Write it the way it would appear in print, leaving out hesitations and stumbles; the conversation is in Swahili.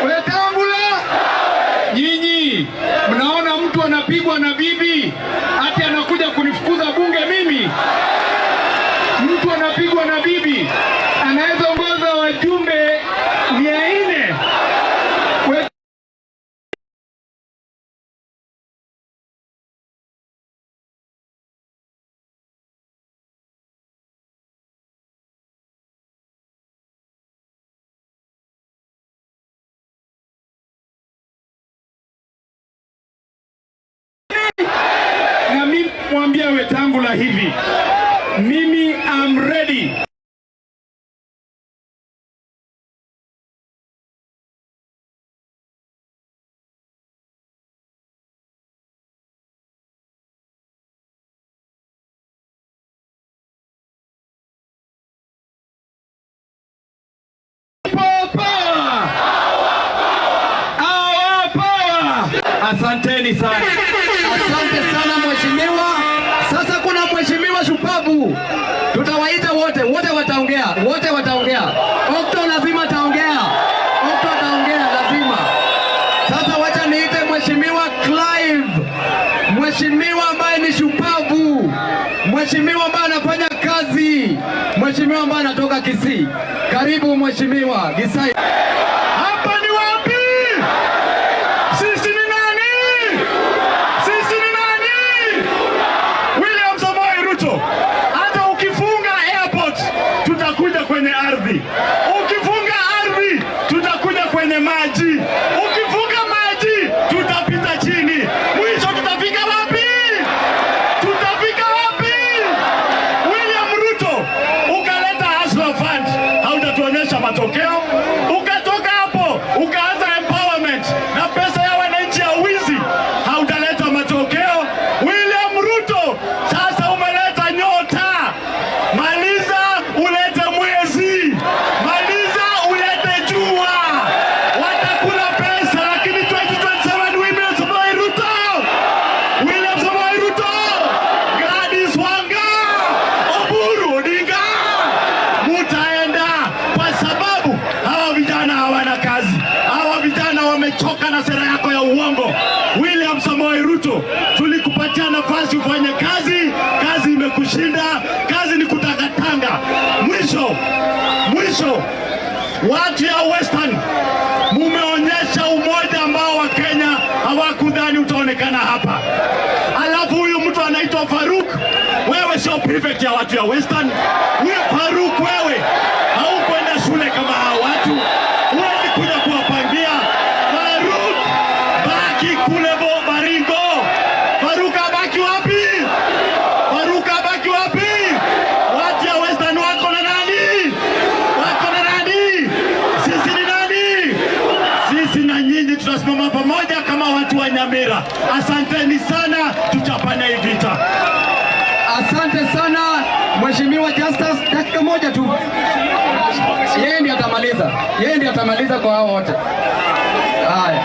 Wetangula. Nyinyi mnaona mtu anapigwa na bibi ati anakuja kunifukuza bunge mimi? Mtu anapigwa na bibi anaweza ongoza wajumbe 400. Na mimi mwambia Wetangula hivi, mimi am ready. Asanteni sana. Asante sana mheshimiwa. Sasa kuna mheshimiwa shupavu. Tutawaita wote wataongea. Okto lazima ataongea. Lazima. Sasa wacha niite mheshimiwa Clive. Mheshimiwa ambaye ni shupavu. Mheshimiwa ambaye anafanya kazi. Mheshimiwa ambaye anatoka Kisii. Karibu mheshimiwa Gisai. Hapa ni wapi? Sisi ni nani? William Samoei Ruto. Hata ukifunga airport tutakuja kwenye ardhi. Ukifunga ardhi tutakuja kwenye maji. Ukifunga maji tutapita chini. Mwisho tutafika wapi? William Ruto, ukaleta Hustler Fund, hautatuonyesha matokeo. Ukatoka hapo ukaanza empowerment na pesa ya wananchi ya wizi, hautaleta matokeo. William Ruto, sasa umeleta nyota. Maliza ulete mwezi, maliza ulete jua. Watakula pesa, lakini 2027 William Samoei Ruto, Gladys Wanga, Oburu Odinga, mutaenda kwa sababu hawa vijana hawana kazi. Hawa vijana wamechoka na sera yako ya uongo. William Samoei Ruto, tulikupatia nafasi ufanye kazi, kazi imekushinda, kazi ni kutangatanga. Mwisho, watu ya Western mumeonyesha umoja ambao wa Kenya hawakudhani utaonekana hapa. Alafu huyu mtu anaitwa Faruk, wewe sio prefect ya watu ya Western. Faruk, wewe haukwenda shule kama hao watu, huwezi kuja kuwapangia. Faruk, baki kule Baringo. Faruk abaki wapi? Watu ya Western wako na nani? Sisi ni nani? Sisi na nyinyi tutasimama pamoja kama watu wa Nyamira. Asanteni sana, tuchapane hii vita. Asante sana mheshimiwa Justus, dakika moja tu. Yeye ndiye atamaliza kwa hao wote. Haya.